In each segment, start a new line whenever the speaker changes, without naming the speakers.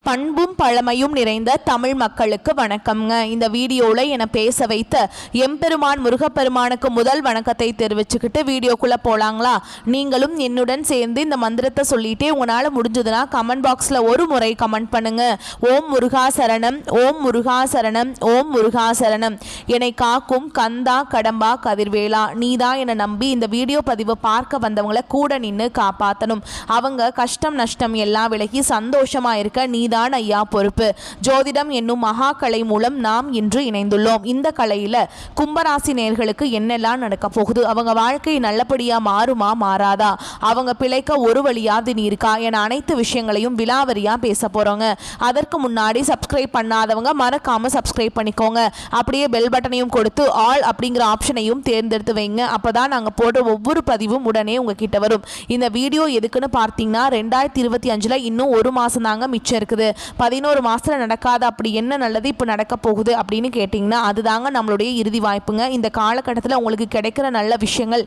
பண்பும் பழமையும் நிறைந்த தமிழ் மக்களுக்கு வணக்கம்ங்க. இந்த வீடியோவில் என்னை பேச வைத்த எம்பெருமான் முருகப்பெருமானுக்கு முதல் வணக்கத்தை தெரிவிச்சுக்கிட்டு வீடியோக்குள்ளே போகலாங்களா? நீங்களும் என்னுடன் சேர்ந்து இந்த மந்திரத்தை சொல்லிட்டே உங்களால் முடிஞ்சதுன்னா கமெண்ட் பாக்ஸில் ஒரு முறை கமெண்ட் பண்ணுங்க. ஓம் முருகா சரணம், ஓம் முருகா சரணம், ஓம் முருகா சரணம். என்னை காக்கும் கந்தா கடம்பா கதிர்வேலா, நீதான் என்னை நம்பி இந்த வீடியோ பதிவை பார்க்க வந்தவங்களை கூட நின்று காப்பாற்றணும். அவங்க கஷ்டம் நஷ்டம் எல்லாம் விலகி சந்தோஷமாக இருக்க நீ தான் ஐயா பொறுப்பு. ஜோதிடம் என்னும் மகா கலை மூலம் நாம் இன்று இணைந்துள்ளோம். இந்த கலையில கும்பராசி நேயர்களுக்கு என்னெல்லாம் நடக்க போகுது, அவங்க வாழ்க்கை நல்லபடியா மாறுமா மாறாதா, அவங்க பிழைக்க ஒரு வழியாது இருக்கா என அனைத்து விஷயங்களையும் விலாவரியா பேச போறோங்க. அதற்கு முன்னாடி சப்ஸ்கிரைப் பண்ணாதவங்க மறக்காம சப்ஸ்கிரைப் பண்ணிக்கோங்க. அப்படியே பெல் பட்டனையும் கொடுத்து ஆல் அப்படிங்கிற ஆப்ஷனையும் தேர்ந்தெடுத்து வைங்க. அப்பதான் நாங்க போடுற ஒவ்வொரு பதிவும் உடனே உங்ககிட்ட வரும். இந்த வீடியோ எதுக்குன்னு பார்த்தீங்கன்னா 2025 இன்னும் ஒரு மாசம் தாங்க மிச்சம் இருக்குது. 11 மாசத்துல நடக்காத அப்படி என்ன நல்லது இப்போ நடக்க போகுது அப்படின்னு கேட்டிங்கன்னா அதுதாங்க நம்மளுடைய இறுதி வாய்ப்புங்க. இந்த காலகட்டத்தில் உங்களுக்கு கிடைக்கிற நல்ல விஷயங்கள்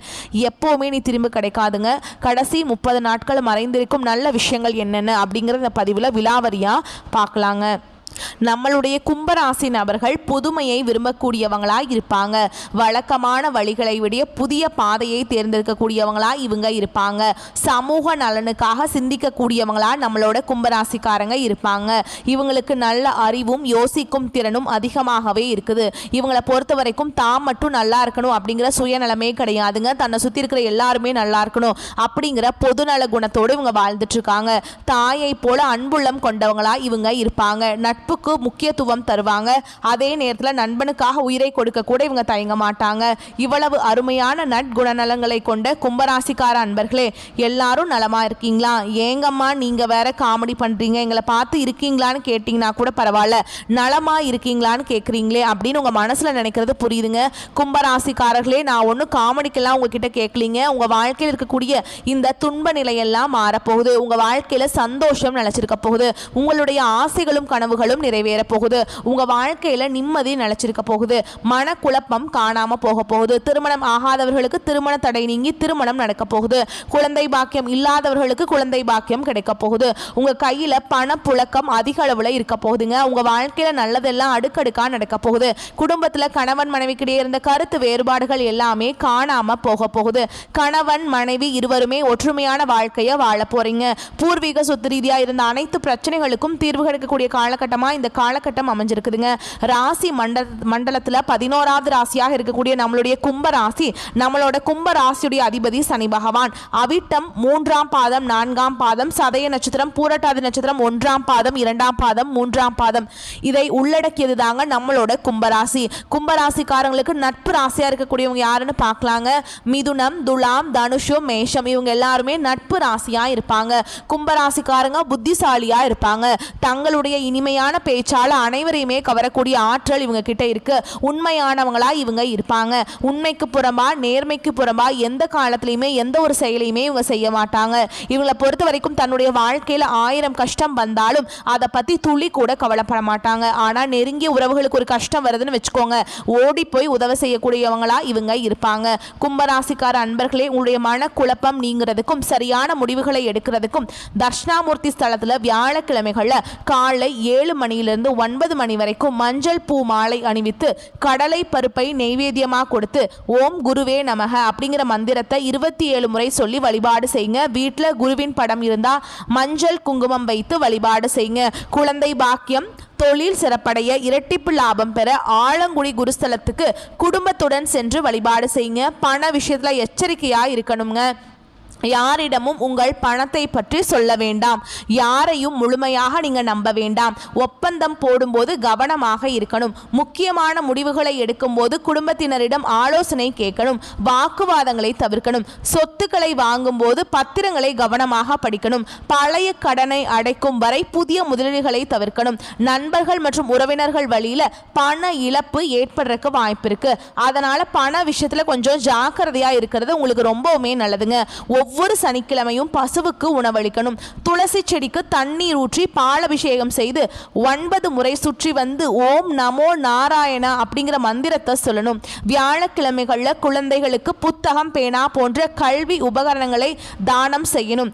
எப்போவுமே நீ திரும்ப கிடைக்காதுங்க. கடைசி 30 நாட்கள் மறைந்திருக்கும் நல்ல விஷயங்கள் என்னென்ன அப்படிங்கிற இந்த பதிவில் விலாவரியாக பார்க்கலாங்க. நம்மளுடைய கும்பராசி நபர்கள் புதுமையை விரும்பக்கூடியவங்களாக இருப்பாங்க. வழக்கமான வழிகளை விட புதிய பாதையை தேர்ந்தெடுக்கக்கூடியவங்களா இவங்க இருப்பாங்க. சமூக நலனுக்காக சிந்திக்கக்கூடியவங்களா நம்மளோட கும்பராசிக்காரங்க இருப்பாங்க. இவங்களுக்கு நல்ல அறிவும் யோசிக்கும் திறனும் அதிகமாகவே இருக்குது. இவங்களை பொறுத்த வரைக்கும் தாம் மட்டும் நல்லா இருக்கணும் அப்படிங்கிற சுயநலமே கிடையாதுங்க. தன்னை சுற்றி இருக்கிற எல்லாருமே நல்லா இருக்கணும் அப்படிங்கிற பொதுநல குணத்தோடு இவங்க வாழ்ந்துட்டு இருக்காங்க. தாயை போல அன்புள்ளம் கொண்டவங்களா இவங்க இருப்பாங்க. நட்புக்கு முக்கியத்துவம் தருவாங்க. அதே நேரத்தில் நண்பனுக்காக உயிரை கொடுக்க கூட இவங்க தயங்க மாட்டாங்க. இவ்வளவு அருமையான நற்குணநலங்களை கொண்ட கும்பராசிக்கார அன்பர்களே, எல்லாரும் நலமா இருக்கீங்களா? ஏங்கம்மா நீங்க வேற காமெடி பண்றீங்க, எங்களை பார்த்து இருக்கீங்களான்னு கேட்டீங்கன்னா கூட பரவாயில்ல, நலமா இருக்கீங்களான்னு கேட்குறீங்களே அப்படின்னு உங்க மனசுல நினைக்கிறது புரியுதுங்க. கும்பராசிக்காரர்களே, நான் ஒன்றும் காமெடிக்கெல்லாம் உங்ககிட்ட கேட்கலீங்க. உங்க வாழ்க்கையில் இருக்கக்கூடிய இந்த துன்ப நிலையெல்லாம் மாறப்போகுது. உங்க வாழ்க்கையில சந்தோஷம் நிலைச்சிருக்க போகுது. உங்களுடைய ஆசைகளும் கனவுகளும் நிறைவேற போகுது. உங்க வாழ்க்கையில நிம்மதி நிலைச்சிருக்க போகுது. மனக்குழப்பம் காணாம போக போகுது. திருமணம் ஆகாதவர்களுக்கு திருமண தடை நீங்கி திருமணம் நடக்க போகுது. குழந்தை பாக்கியம் இல்லாதவர்களுக்கு குழந்தை பாக்கியம் கிடைக்க போகுது. உங்க கையில பணப்புழக்கம் அதிக அளவுல இருக்க போகுதுங்க. உங்க வாழ்க்கையில நல்லதெல்லாம் அடுக்கடுக்கா நடக்க போகுது. குடும்பத்துல கணவன் மனைவிக்கிடையே இருந்த கருத்து வேறுபாடுகள் எல்லாமே காணாம போக போகுது. கணவன் மனைவி இருவருமே ஒற்றுமையான வாழ்க்கையை வாழ போறீங்க. பூர்வீக சொத்து ரீதியா இருந்த அனைத்து பிரச்சனைகளுக்கும் தீர்வு கிடைக்கக்கூடிய காலகட்டமா இந்த காலகட்டம் அமைஞ்சிருக்குதுங்க. ராசி மண்டலத்துல 11வது ராசியாக இருக்கக்கூடிய நம்மளுடைய கும்ப ராசி, நம்மளோட கும்ப ராசியுடைய அதிபதி சனி பகவான். அவிட்டம் 3ஆம் பாதம் 4ஆம் பாதம், சதய நட்சத்திரம், பூரட்டாதி நட்சத்திரம் 1ஆம் பாதம் 2ஆம் பாதம் 3ஆம் பாதம் இதை உள்ளடக்கியது தாங்க நம்மளோட கும்பராசி. கும்பராசிக்காரங்களுக்கு நட்பு ராசியா இருக்கக்கூடியவங்க யாருன்னு பார்க்கலாங்க. மிதுனம், துலாம், தனுஷம், மேஷம் இவங்க எல்லாருமே நட்பு ராசியா இருப்பாங்க. கும்பராசிக்காரங்க புத்திசாலியா இருப்பாங்க. தங்களுடைய இனிமையான பேச்சால அனைவரையுமே கவரக்கூடிய ஆற்றல் இவங்க கிட்ட இருக்கு. உண்மையானவங்களா இவங்க இருப்பாங்க. உண்மைக்கு புறம்பா நேர்மைக்கு புறம்பா எந்த காலத்திலையுமே எந்த ஒரு செயலையுமே இவங்க செய்ய மாட்டாங்க. இவங்களை பொறுத்த வரைக்கும் தன்னுடைய வாழ்க்கையில 1000 கஷ்டம் வந்தாலும் அதை பத்தி துளி கூட கவலைப்பட மாட்டாங்க. ஆனா நெருங்கிய உறவுகளுக்கு ஒரு கஷ்டம் வருதுன்னு வச்சுக்கோங்க, ஓடி போய் உதவி செய்யக்கூடியவங்களா இவங்க இருப்பாங்க. கும்பராசிக்கார அன்பர்களே, உங்களுடைய மனக்குழப்பம் நீங்கிறதுக்கும் சரியான முடிவுகளை எடுக்கிறதுக்கும் தட்சிணாமூர்த்தி ஸ்தலத்துல வியாழக்கிழமைகள்ல காலை 7 மணியிலிருந்து 9 மணி வரைக்கும் மஞ்சள் பூ மாலை அணிவித்து கடலை பருப்பை நெய்வேத்தியமாக கொடுத்து ஓம் குருவே நமக அப்படிங்கிற மந்திரத்தை 27 முறை சொல்லி வழிபாடு செய்யுங்க. வீட்டில் குருவின் படம் இருந்தா மஞ்சள் குங்குமம் வைத்து வழிபாடு செய்யுங்க. குழந்தை பாக்கியம், தொழில் சிறப்படைய, இரட்டிப்பு லாபம் பெற ஆலங்குடி குருஸ்தலத்துக்கு குடும்பத்துடன் சென்று வழிபாடு செய்யுங்க. பண விஷயத்துல எச்சரிக்கையா இருக்கணுங்க. யாரிடமும் உங்கள் பணத்தை பற்றி சொல்ல வேண்டாம். யாரையும் முழுமையாக நீங்க நம்ப வேண்டாம். ஒப்பந்தம் போடும்போது கவனமாக இருக்கணும். முக்கியமான முடிவுகளை எடுக்கும்போது குடும்பத்தினரிடம் ஆலோசனை கேட்கணும். வாக்குவாதங்களை தவிர்க்கணும். சொத்துக்களை வாங்கும்போது பத்திரங்களை கவனமாக படிக்கணும். பழைய கடனை அடைக்கும் வரை புதிய முதலீடுகளை தவிர்க்கணும். நண்பர்கள் மற்றும் உறவினர்கள் வழியில பண இழப்பு ஏற்படுறதுக்கு வாய்ப்பு இருக்கு. அதனால பண விஷயத்துல கொஞ்சம் ஜாக்கிரதையா இருக்கிறது உங்களுக்கு ரொம்பவுமே நல்லதுங்க. ஒவ்வொரு சனிக்கிழமையும் பசுவுக்கு உணவளிக்கணும். துளசி செடிக்கு தண்ணீர் ஊற்றி பாலபிஷேகம் செய்து 9 முறை சுற்றி வந்து ஓம் நமோ நாராயணா அப்படிங்கிற மந்திரத்தை சொல்லணும். வியாழக்கிழமைகளில் குழந்தைகளுக்கு புத்தகம், பேனா போன்ற கல்வி உபகரணங்களை தானம் செய்யணும்.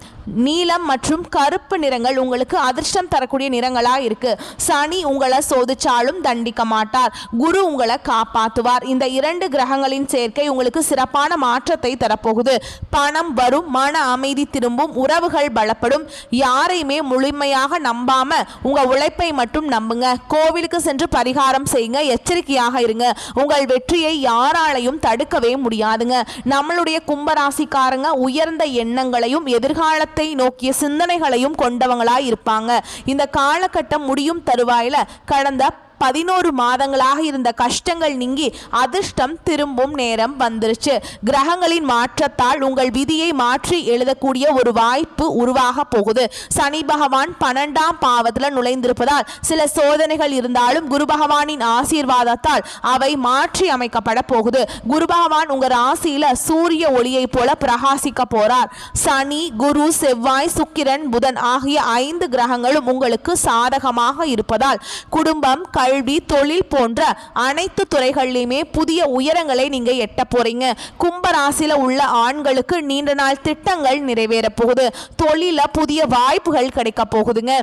நீலம் மற்றும் கருப்பு நிறங்கள் உங்களுக்கு அதிர்ஷ்டம் தரக்கூடிய நிறங்களா இருக்கு. சனி உங்களை சோதிச்சாலும் தண்டிக்க மாட்டார். குரு உங்களை காப்பாற்றுவார். இந்த 2 கிரகங்களின் சேர்க்கை உங்களுக்கு சிறப்பான மாற்றத்தை தரப்போகுது. பணம் வரும், மன அமைதி திரும்பும், உறவுகள் பலப்படும். யாரையுமே முழுமையாக நம்பாம உங்க உழைப்பை மட்டும் நம்புங்க. கோவிலுக்கு சென்று பரிகாரம் செய்யுங்க. எச்சரிக்கையாக இருங்க. உங்கள் வெற்றியை யாராலையும் தடுக்கவே முடியாதுங்க. நம்மளுடைய கும்பராசிக்காரங்க உயர்ந்த எண்ணங்களையும் எதிர்காலத்தை நோக்கிய சிந்தனைகளையும் கொண்டவங்களாய் இருப்பாங்க. இந்த காலகட்டம் முடியும் தருவாயில கடந்த 11 மாதங்களாக இருந்த கஷ்டங்கள் நீங்கி அதிர்ஷ்டம் திரும்பும் நேரம் வந்துருச்சு. கிரகங்களின் மாற்றத்தால் உங்கள் விதியை மாற்றி எழுதக்கூடிய ஒரு வாய்ப்பு உருவாக போகுது. சனி பகவான் 12ஆம் பாவத்துல நுழைந்திருப்பதால் சில சோதனைகள் இருந்தாலும் குரு பகவானின் ஆசீர்வாதத்தால் அவை மாற்றி அமைக்கப்பட போகுது. குரு பகவான் உங்க ராசியில சூரிய ஒளியை போல பிரகாசிக்க போறார். சனி, குரு, செவ்வாய், சுக்கிரன், புதன் ஆகிய 5 கிரகங்களும் உங்களுக்கு சாதகமாக இருப்பதால் குடும்பம், கல்வி, தொழில் போன்ற அனைத்து துறைகளிலுமே புதிய உயரங்களை நீங்க எட்ட போறீங்க. கும்பராசியில உள்ள ஆண்களுக்கு நீண்ட நாள் திட்டங்கள் நிறைவேற போகுது. தொழில புதிய வாய்ப்புகள் கிடைக்க போகுதுங்க.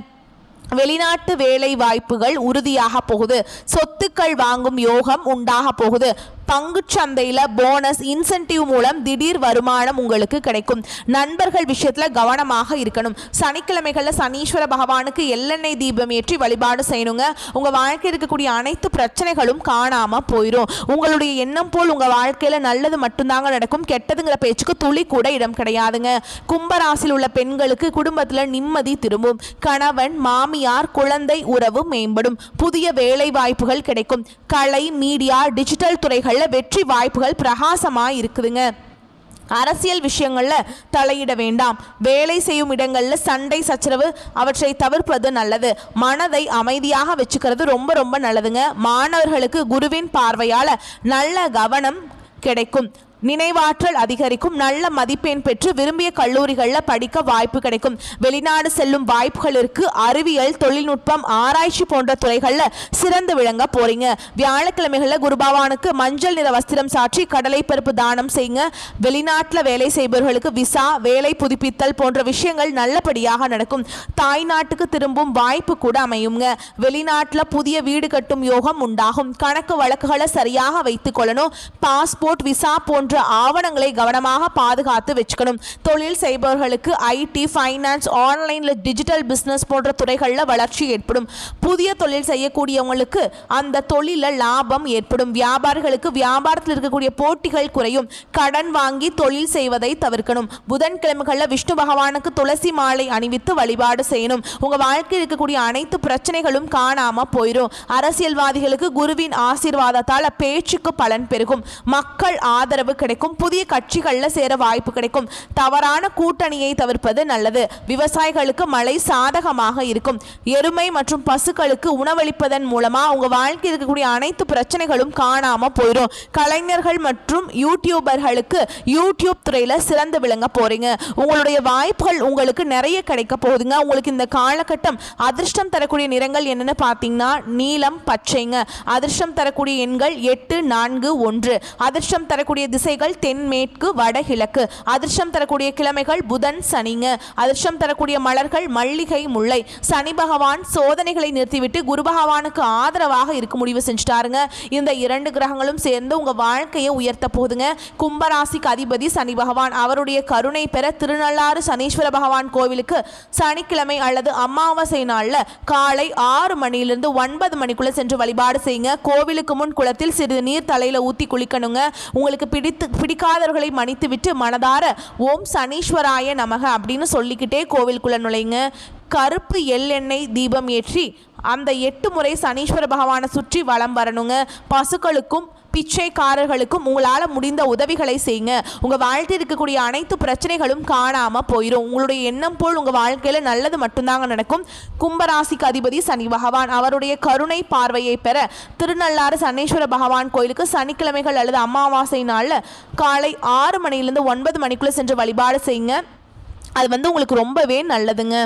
வெளிநாட்டு வேலை வாய்ப்புகள் உறுதியாக போகுது. சொத்துக்கள் வாங்கும் யோகம் உண்டாக போகுது. பங்குச்சந்தையில் போனஸ், இன்சென்டிவ் மூலம் திடீர் வருமானம் உங்களுக்கு கிடைக்கும். நண்பர்கள் விஷயத்துல கவனமாக இருக்கணும். சனிக்கிழமைகளில் சனீஸ்வர பகவானுக்கு எள்ளெண்ணெய் தீபம் ஏற்றி வழிபாடு செய்யணுங்க. உங்க வாழ்க்கையில் இருக்கக்கூடிய அனைத்து பிரச்சனைகளும் காணாம போயிடும். உங்களுடைய எண்ணம் போல் உங்க வாழ்க்கையில நல்லது மட்டும்தாங்க நடக்கும். கெட்டதுங்கிற பேச்சுக்கு துளி கூட இடம் கிடையாதுங்க. கும்பராசியில் உள்ள பெண்களுக்கு குடும்பத்துல நிம்மதி திரும்பும். கணவன், மாமியார், குழந்தை உறவு மேம்படும். புதிய வேலை வாய்ப்புகள் கிடைக்கும். கலை, மீடியா, டிஜிட்டல் துறைகள் வெற்றி வாய்ப்புகள் பிரகாசமாய் இருக்குதுங்க. அரசியல் விஷயங்கள்ல தலையிட வேண்டாம். வேலை செய்யும் இடங்கள்ல சண்டை சச்சரவு அவற்றை தவிர்ப்பது நல்லது. மனதை அமைதியாக வச்சுக்கிறது ரொம்ப ரொம்ப நல்லதுங்க. மாணவர்களுக்கு குருவின் பார்வையால நல்ல கவனம் கிடைக்கும். நினைவாற்றல் அதிகரிக்கும். நல்ல மதிப்பெண் பெற்று விரும்பிய கல்லூரிகளில் படிக்க வாய்ப்பு கிடைக்கும். வெளிநாடு செல்லும் வாய்ப்புகள் இருக்கு. அறிவியல், தொழில்நுட்பம், ஆராய்ச்சி போன்ற துறைகளில் சிறந்து விளங்க போறீங்க. வியாழக்கிழமைகளில் குருபகவானுக்கு மஞ்சள் நிற வஸ்திரம் சாற்றி கடலை பருப்பு தானம் செய்யுங்க. வெளிநாட்டில் வேலை செய்பவர்களுக்கு விசா, வேலை புதுப்பித்தல் போன்ற விஷயங்கள் நல்லபடியாக நடக்கும். தாய் நாட்டுக்கு திரும்பும் வாய்ப்பு கூட அமையுங்க. வெளிநாட்டில் புதிய வீடு கட்டும் யோகம் உண்டாகும். கணக்கு வழக்குகளை சரியாக வைத்துக் கொள்ளணும். பாஸ்போர்ட், விசா போன்ற ஆவணங்களை கவனமாக பாதுகாத்து வச்சுக்கணும். தொழில் செய்பவர்களுக்கு ஐடி, ஃபைனான்ஸ், ஆன்லைன்ல டிஜிட்டல் பிசினஸ் போன்ற துறைகளில் வளர்ச்சி ஏற்படும். புதிய தொழில் செய்யக்கூடியவங்களுக்கு அந்த தொழில லாபம் ஏற்படும். வியாபாரிகளுக்கு வியாபாரத்தில் இருக்கக்கூடிய போட்டிகள் குறையும். கடன் வாங்கி தொழில் செய்வதை தவிர்க்கணும். புதன்கிழமைகளில் விஷ்ணு பகவானுக்கு துளசி மாலை அணிவித்து வழிபாடு செய்யணும். உங்க வாழ்க்கையில் இருக்கக்கூடிய அனைத்து பிரச்சனைகளும் காணாம போயிடும். அரசியல்வாதிகளுக்கு குருவின் ஆசீர்வாதத்தால் பேச்சுக்கு பலன் பெருகும். மக்கள் ஆதரவு கிடைக்கும். புதிய கட்சிகளில் சேர வாய்ப்பு கிடைக்கும். தவறான கூட்டணியை தவிர்ப்பது நல்லது. விவசாயிகளுக்கு மழை சாதகமாக இருக்கும். எருமை மற்றும் பசுக்களுக்கு உணவளிப்பதன் மூலமா உங்க வாழ்க்கையில் இருக்கக்கூடிய அனைத்து பிரச்சனைகளும் காணாம போயிடும். கலைஞர்கள் மற்றும் யூடியூபர்களுக்கு யூடியூப் துறையில சிறந்து விளங்க போறீங்க. உங்களுடைய வாய்ப்புகள் உங்களுக்கு நிறைய கிடைக்க போகுதுங்க. உங்களுக்கு இந்த காலகட்டம் அதிர்ஷ்டம் தரக்கூடிய நிறங்கள் என்னன்னு பார்த்தீங்கன்னா நீலம், பச்சைங்க. அதிர்ஷ்டம் தரக்கூடிய எண்கள் 8, 4, 1. அதிர்ஷ்டம் தரக்கூடிய திசைகள் தென்மேற்கு, வடகிழக்கு. அதிர்ஷ்டம் தரக்கூடிய கிழமைகள் புதன், சனிங்க. அதிர்ஷ்டம் தரக்கூடிய மலர்கள் மல்லிகை, முல்லை. சனி பகவான் சோதனைகளை நிறுத்திவிட்டு குரு பகவானுக்கு ஆதரவாக இருக்க முடிவு செஞ்சுட்டாருங்க. இந்த 2 கிரகங்களும் சேர்ந்து உங்க வாழ்க்கையை உயர்த்த போகுதுங்க. கும்பராசிக்கு அதிபதி சனி பகவான். அவருடைய கருணை பெற திருநள்ளாறு சனீஸ்வர பகவான் கோவிலுக்கு சனிக்கிழமை அல்லது அமாவாசை நாள்ல காலை 6 மணியிலிருந்து 9 மணிக்குள்ள சென்று வழிபாடு செய்யுங்க. கோவிலுக்கு முன் குளத்தில் சிறிது நீர் தலையில ஊத்தி குளிக்கணுங்க. உங்களுக்கு பிடிக்காதவர்களை மன்னித்து விட்டு மனதார ஓம் சனீஸ்வராய நமக அப்படின்னு சொல்லிக்கிட்டே கோவிலுக்குள்ள நுழைங்க. கருப்பு எள்ளெண்ணெய் தீபம் ஏற்றி அந்த 8 முறை சனீஸ்வர பகவானை சுற்றி வலம் வரணுங்க. பசுக்களுக்கும் பிச்சைக்காரர்களுக்கும் உங்களால் முடிந்த உதவிகளை செய்யுங்க. உங்கள் வாழ்க்கையில் இருக்கக்கூடிய அனைத்து பிரச்சனைகளும் காணாமல் போயிடும். உங்களுடைய எண்ணம் போல் உங்கள் வாழ்க்கையில் நல்லது மட்டும்தாங்க நடக்கும். கும்பராசிக்கு அதிபதி சனி பகவான். அவருடைய கருணை பார்வையை பெற திருநள்ளாறு சனீஸ்வர பகவான் கோயிலுக்கு சனிக்கிழமைகள் அல்லது அமாவாசை நாளில் காலை 6 மணியிலிருந்து 9 மணிக்குள்ளே சென்று வழிபாடு செய்யுங்க. அது உங்களுக்கு ரொம்பவே நல்லதுங்க.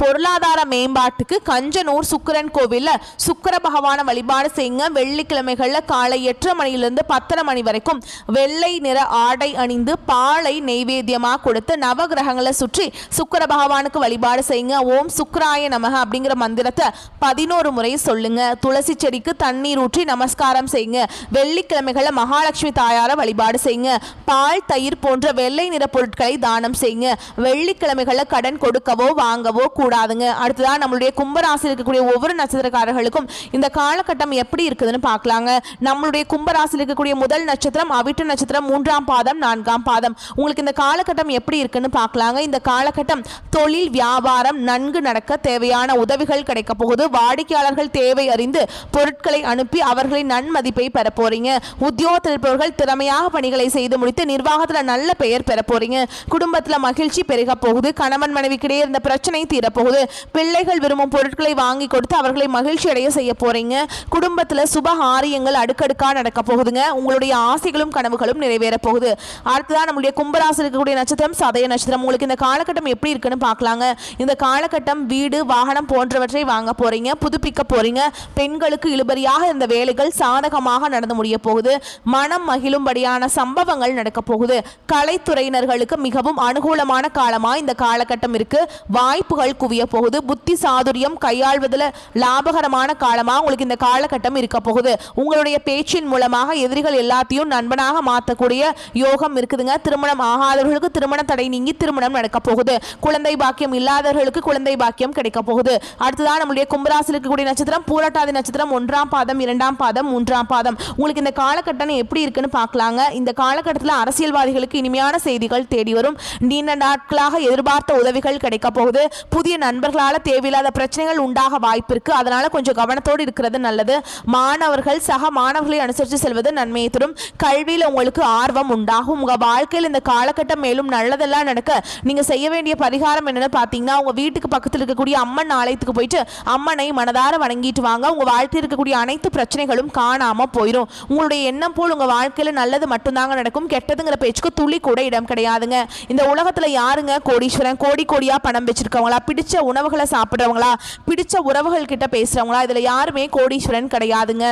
பொருளாதார மேம்பாட்டுக்கு கஞ்சனூர் சுக்கிரன் கோவில்ல சுக்கிர பகவான வழிபாடு செய்யுங்க. வெள்ளிக்கிழமைகள்ல காலை 8:30 மணியிலிருந்து 10:30 மணி வரைக்கும் வெள்ளை நிற ஆடை அணிந்து பாலை நெய்வேத்தியமாக கொடுத்து நவகிரகங்களை சுற்றி சுக்கிர பகவானுக்கு வழிபாடு செய்யுங்க. ஓம் சுக்கிராய நமக அப்படிங்கிற மந்திரத்தை 11 முறை சொல்லுங்க. துளசி செடிக்கு தண்ணீர் ஊற்றி நமஸ்காரம் செய்யுங்க. வெள்ளிக்கிழமைகள்ல மகாலட்சுமி தாயார வழிபாடு செய்யுங்க. பால், தயிர் போன்ற வெள்ளை நிற பொருட்களை தானம் செய்யுங்க. வெள்ளிக்கிழமைகள்ல கடன் கொடுக்கவோ வாங்கவோ கூடாதுங்க. அடுத்ததான் நம்மளுடைய கும்பராசியில் இருக்கக்கூடிய ஒவ்வொரு நட்சத்திரக்காரர்களுக்கும் இந்த காலகட்டம் எப்படி இருக்குதுன்னு பார்க்கலாங்க. நம்மளுடைய கும்பராசியில் இருக்கக்கூடிய முதல் நட்சத்திரம் அவிட்ட நட்சத்திரம், 3ஆம் பாதம், 4ஆம் பாதம். உங்களுக்கு இந்த காலகட்டம் எப்படி இருக்குன்னு பார்க்கலாங்க. இந்த காலகட்டம் தொழில் வியாபாரம் நன்கு நடக்க தேவையான உதவிகள் கிடைக்க போகுது. வாடிக்கையாளர்கள் தேவை அறிந்து பொருட்களை அனுப்பி அவர்களின் நன்மதிப்பை பெற போறீங்க. உத்தியோகத்தில் இருப்பவர்கள் திறமையாக பணிகளை செய்து முடித்து நிர்வாகத்தில் நல்ல பெயர் பெற போறீங்க. குடும்பத்தில் மகிழ்ச்சி பெருக போகுது. கணவன் மனைவிக்கிடையே இருந்த பிரச்சனை தீரப்போகுது. பிள்ளைகள் விரும்பும் பொருட்களை வாங்கி கொடுத்து அவர்களை மகிழ்ச்சி அடைய செய்ய போறீங்க. குடும்பத்தில் சுப காரியங்கள் அடுக்கடுக்கா நடக்க போகுதுங்க. உங்களுடைய ஆசைகளும் கனவுகளும் நிறைவேற போகுது. அடுத்ததான் நம்முடைய கும்பராசி இருக்கக்கூடிய நட்சத்திரம் சதய நட்சத்திரம். உங்களுக்கு இந்த காலகட்டம் எப்படி இருக்குன்னு பார்க்கலாங்க. இந்த காலகட்டம் வீடு, வாகனம் போன்றவற்றை வாங்க போறீங்க, புதுப்பிக்க போறீங்க. பெண்களுக்கு இழுபறியாக இருந்த வேலைகள் சாதகமாக நடந்து முடிய போகுது. மனம் மகிழும்படியான சம்பவங்கள் நடக்க போகுது. கலைத்துறையினர்களுக்கு மிகவும் அனுகூலமான காலமா இந்த காலகட்டம் இருக்கு. வாய்ப்புகள் குவிய போகுது. புத்தி சாதுரியம் கையாள்வதில் லாபகரமான காலமாக உங்களுக்கு இந்த காலகட்டம் இருக்க போகுது. உங்களுடைய பேச்சின் மூலமாக எதிரிகள் எல்லாத்தையும் நண்பனாக மாற்றக்கூடிய யோகம் இருக்குதுங்க. திருமணம் ஆகாதவர்களுக்கு திருமண தடை நீங்கி திருமணம் நடக்க போகுது. குழந்தை பாக்கியம் இல்லாதவர்களுக்கு குழந்தை பாக்கியம் கிடைக்க போகுது. அடுத்ததான் நம்முடைய கும்பராசியில் இருக்கக்கூடிய நட்சத்திரம் பூரட்டாதி நட்சத்திரம், 1ஆம் பாதம், 2ஆம் பாதம், 3ஆம் பாதம். உங்களுக்கு இந்த காலகட்டம் எப்படி இருக்குன்னு பார்க்கலாங்க. இந்த காலகட்டத்தில் அரசியல்வாதிகளுக்கு இனிமையான செய்திகள் தேடி வரும். நீண்ட நாட்களாக எதிர்பார்த்த உதவிகள் கிடைக்க போகுது. புதிய நண்பர்களால் தேவையில்லாத பிரச்சனைகள் உண்டாக வாய்ப்பு இருக்கு. அதனால கொஞ்சம் கவனத்தோடு இருக்கிறது நல்லது. மாணவர்கள் சக மாணவர்களை அனுசரித்து செல்வது நன்மையை தரும். கல்வியில் உங்களுக்கு ஆர்வம் உண்டாகும். உங்க வாழ்க்கையில் இந்த காலகட்டம் மேலும் நல்லதெல்லாம் நடக்க நீங்க செய்ய வேண்டிய பரிகாரம் என்னன்னு பார்த்தீங்கன்னா, உங்க வீட்டுக்கு பக்கத்தில் இருக்கக்கூடிய அம்மன் ஆலயத்துக்கு போயிட்டு அம்மனை மனதார வணங்கிட்டு வாங்க. உங்க வாழ்க்கையில் இருக்கக்கூடிய அனைத்து பிரச்சனைகளும் காணாம போயிடும். உங்களுடைய எண்ணம் போல் உங்க வாழ்க்கையில நல்லது மட்டும்தாங்க நடக்கும். கெட்டதுங்கிற பேச்சுக்கு துளி கூட இடம் கிடையாதுங்க. இந்த உலகத்துல யாருங்க கோடீஸ்வரன்? கோடி கோடியா பணம் வச்சிருக்கவங்களா, பிடிச்ச உணவுகளை சாப்பிட்றவங்களா, பிடிச்ச உறவுகள் கிட்ட பேசுறவங்களா, இதுல யாருமே கோடீஸ்வரன் கிடையாதுங்க.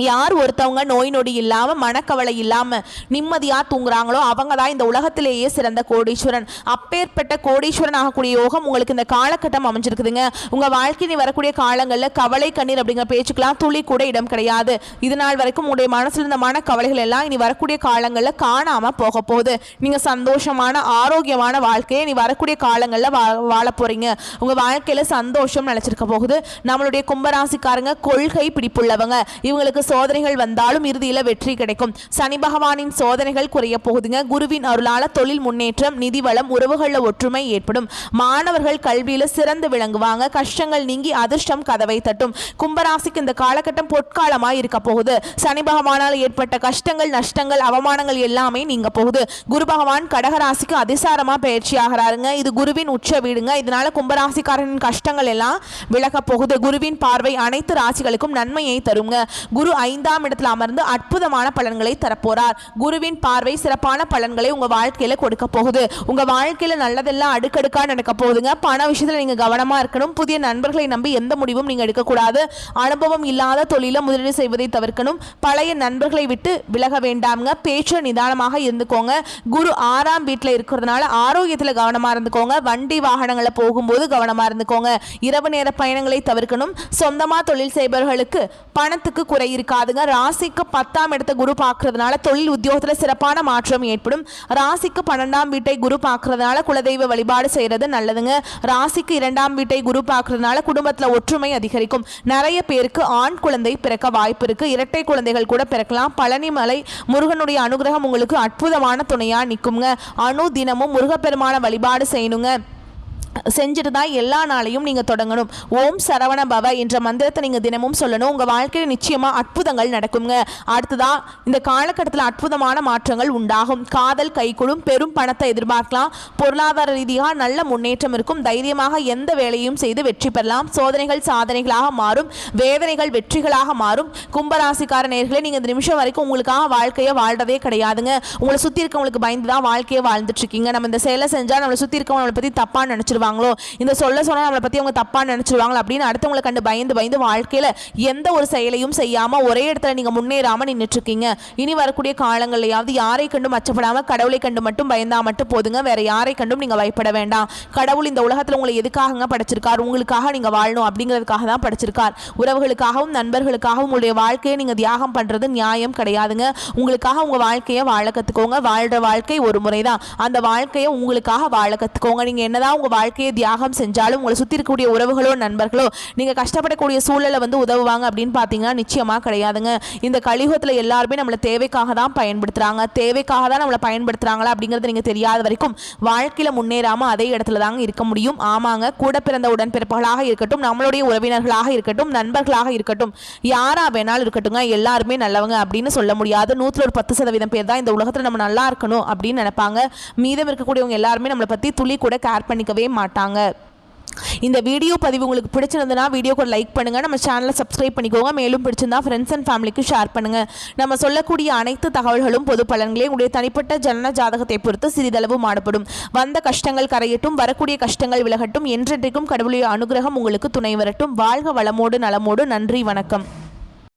யார் ஒருத்தவங்க நோய் நொடி இல்லாமல் மனக்கவலை இல்லாமல் நிம்மதியாக தூங்குறாங்களோ அவங்க தான் இந்த உலகத்திலேயே சிறந்த கோடீஸ்வரன். அப்பேற்பட்ட கோடீஸ்வரன் ஆகக்கூடிய யோகம் உங்களுக்கு இந்த காலகட்டம் அமைஞ்சிருக்குதுங்க. உங்கள் வாழ்க்கையில் வரக்கூடிய காலங்களில் கவலை கண்ணீர் அப்படிங்கிற பேச்சுக்கெல்லாம் துளி கூட இடம் கிடையாது. இது நாள் வரைக்கும் உங்களுடைய மனசில் இருந்த மனக்கவலைகள் எல்லாம் இனி வரக்கூடிய காலங்களில் காணாமல் போக போகுது. நீங்கள் சந்தோஷமான ஆரோக்கியமான வாழ்க்கையை இனி வரக்கூடிய காலங்களில் வாழ போகிறீங்க. உங்கள் வாழ்க்கையில் சந்தோஷம் நினச்சிருக்க போகுது. நம்மளுடைய கும்பராசிக்காரங்க கொள்கை பிடிப்புள்ளவங்க. இவங்களுக்கு சோதனைகள் வந்தாலும் இறுதியில் வெற்றி கிடைக்கும். சனி பகவானின் சோதனைகள் குறைய போகுதுங்க. குருவின் அருளால தொழில் முன்னேற்றம், நிதி வளம், உறவுகளில் ஒற்றுமை ஏற்படும். மாணவர்கள் கல்வியில சிறந்து விளங்குவாங்க. கஷ்டங்கள் நீங்கி அதிர்ஷ்டம் கதவை தட்டும். கும்பராசிக்கு இந்த காலகட்டம் பொற்காலமாய் இருக்க போகுது. சனி பகவானால் ஏற்பட்ட கஷ்டங்கள், நஷ்டங்கள், அவமானங்கள் எல்லாமே நீங்க போகுது. குரு பகவான் கடகராசிக்கு அதிசாரமா பயிற்சி ஆகிறாருங்க. இது குருவின் உச்ச வீடுங்க. இதனால கும்பராசிக்காரனின் கஷ்டங்கள் எல்லாம் விலக போகுது. குருவின் பார்வை அனைத்து ராசிகளுக்கும் நன்மையை தருங்க. குரு 5ஆம் இடத்தில் அமர்ந்து அற்புதமான பலன்களை தரப்போறார். குருவின் பார்வை சிறப்பான பலன்களை உங்க வாழ்க்கையில கொடுக்க போகுது. உங்க வாழ்க்கையில நல்லதெல்லாம் அடுக்கடுக்கா நடக்க போகுதுங்க. பண விஷயத்துல நீங்க கவனமா இருக்கணும். புதிய நண்பர்களை நம்பி எந்த முடிவும் நீங்க எடுக்கக்கூடாது. அனுபவம் இல்லாத தொழில முதலீடு செய்வதை தவிர்க்கணும். பழைய நண்பர்களை விட்டு விலக வேண்டாம்ங்க. பேச்சு நிதானமாக இருந்துக்கோங்க. குரு 6ஆம் வீட்டில் இருக்கிறதுனால ஆரோக்கியத்துல கவனமா இருந்துக்கோங்க. வண்டி வாகனங்களை போகும்போது கவனமா இருந்துக்கோங்க. இரவு நேர பயணங்களை தவிர்க்கணும். சொந்தமா தொழில் செய்பவர்களுக்கு பணத்துக்கு குறை இருக்காதுங்க. ராசிக்கு 10ஆம் இடத்தை குரு பார்க்கறதுனால தொழில் உத்தியோகத்துல சிறப்பான மாற்றம் ஏற்படும். ராசிக்கு 12ஆம் வீட்டை குரு பார்க்கறதுனால குலதெய்வ வழிபாடு செய்யறது நல்லதுங்க. ராசிக்கு 2ஆம் வீட்டை குரு பார்க்கறதுனால குடும்பத்துல ஒற்றுமை அதிகரிக்கும். நிறைய பேருக்கு ஆண் குழந்தை பிறக்க வாய்ப்பு இருக்கு. இரட்டை குழந்தைகள் கூட பிறக்கலாம். பழனிமலை முருகனுடைய அனுகிரகம் உங்களுக்கு அற்புதமான துணையா நிற்குங்க. தினமும் முருகப்பெருமான வழிபாடு செய்யணுங்க. செஞ்சுட்டு தான் எல்லா நாளையும் நீங்கள் தொடங்கணும். ஓம் சரவண பவ என்ற மந்திரத்தை நீங்கள் தினமும் சொல்லணும். உங்கள் வாழ்க்கையில் நிச்சயமாக அற்புதங்கள் நடக்குங்க. அடுத்ததான் இந்த காலகட்டத்தில் அற்புதமான மாற்றங்கள் உண்டாகும். காதல் கைகூடும். பெரும் பணத்தை எதிர்பார்க்கலாம். பொருளாதார ரீதியாக நல்ல முன்னேற்றம் இருக்கும். தைரியமாக எந்த வேலையும் செய்து வெற்றி பெறலாம். சோதனைகள் சாதனைகளாக மாறும். வேதனைகள் வெற்றிகளாக மாறும். கும்பராசிக்கார நேயர்களே, நீங்கள் இந்த நிமிஷம் வரைக்கும் உங்களுக்காக வாழ்க்கையை வாழ்றதே கிடையாதுங்க. உங்களை சுற்றி இருக்கவங்களுக்கு பயந்து தான் வாழ்க்கையை வாழ்ந்துட்டு இருக்கீங்க. நம்ம இந்த செயலை செஞ்சால் நம்மளை சுற்றி இருக்கவங்களை பற்றி தப்பாக நினச்சிருவோம். நினச்சிருவாங்களோ, இந்த சொன்னால் நம்மளை பற்றி அவங்க தப்பாக நினச்சிருவாங்களோ அப்படின்னு அடுத்தவங்களை கண்டு பயந்து பயந்து வாழ்க்கையில் எந்த ஒரு செயலையும் செய்யாமல் ஒரே இடத்துல நீங்கள் முன்னேறாமல் நின்றுட்டுருக்கீங்க. இனி வரக்கூடிய காலங்கள்லையாவது யாரை கண்டும் அச்சப்படாமல் கடவுளை கண்டு மட்டும் பயந்தா மட்டும் போதுங்க. வேற யாரை கண்டும் நீங்கள் பயப்பட வேண்டாம். கடவுள் இந்த உலகத்தில் உங்களை எதுக்காக படைச்சிருக்கார்? உங்களுக்காக நீங்கள் வாழணும் அப்படிங்கிறதுக்காக தான் படைச்சிருக்கார். உறவுகளுக்காகவும் நண்பர்களுக்காகவும் உங்களுடைய வாழ்க்கையை நீங்கள் தியாகம் பண்ணுறது நியாயம் கிடையாதுங்க. உங்களுக்காக உங்கள் வாழ்க்கையை வாழ கற்றுக்கோங்க. வாழ்கிற வாழ்க்கை ஒரு முறை தான். அந்த வாழ்க்கையை உங்களுக்காக வாழ கற்றுக்கோங்க. நீங்கள் என்னதான் உங்கள் வாழ்க்கையை தியாகம் செஞ்சாலும் உங்களை சுற்றி இருக்கக்கூடிய உறவுகளோ நண்பர்களோ நீங்கள் கஷ்டப்படக்கூடிய சூழலை உதவுவாங்க அப்படின்னு பார்த்தீங்கன்னா நிச்சயமாக கிடையாதுங்க. இந்த கலியுகத்தில் எல்லாருமே நம்மளை தேவைக்காக தான் பயன்படுத்துகிறாங்க. தேவைக்காக தான் நம்மளை பயன்படுத்துகிறாங்களா அப்படிங்கிறது நீங்கள் தெரியாத வரைக்கும் வாழ்க்கையில் முன்னேறாமல் அதே இடத்துல தாங்க இருக்க முடியும். ஆமாங்க, கூட பிறந்த உடன்பிறப்புகளாக இருக்கட்டும், நம்மளுடைய உறவினர்களாக இருக்கட்டும், நண்பர்களாக இருக்கட்டும், யாரா வேணாலும் இருக்கட்டுங்க, எல்லாருமே நல்லவங்க அப்படின்னு சொல்ல முடியாது. 110% பேர் தான் இந்த உலகத்தில் நம்ம நல்லா இருக்கணும் அப்படின்னு நினைப்பாங்க. மீதம் இருக்கக்கூடியவங்க எல்லாருமே நம்மளை பற்றி துளி கூட கேர் பண்ணிக்கவே மாட்டாங்க. இந்த வீடியோ பதிவு உங்களுக்கு பிடிச்சிருந்ததுன்னா வீடியோக்கு ஒரு லைக் பண்ணுங்கள். நம்ம சேனலை சப்ஸ்கிரைப் பண்ணிக்கோங்க. மேலும் பிடிச்சிருந்தா ஃப்ரெண்ட்ஸ் அண்ட் ஃபேமிலிக்கு ஷேர் பண்ணுங்கள். நம்ம சொல்லக்கூடிய அனைத்து தகவல்களும் பொது பலன்களே. உங்களுடைய தனிப்பட்ட ஜனன ஜாதகத்தை பொறுத்து சிறிதளவு மாறுபடும். வந்த கஷ்டங்கள் கரையட்டும், வரக்கூடிய கஷ்டங்கள் விலகட்டும், என்றென்றைக்கும் கடவுளுடைய அனுகிரகம் உங்களுக்கு துணை வரட்டும். வாழ்க வளமோடு நலமோடு. நன்றி, வணக்கம்.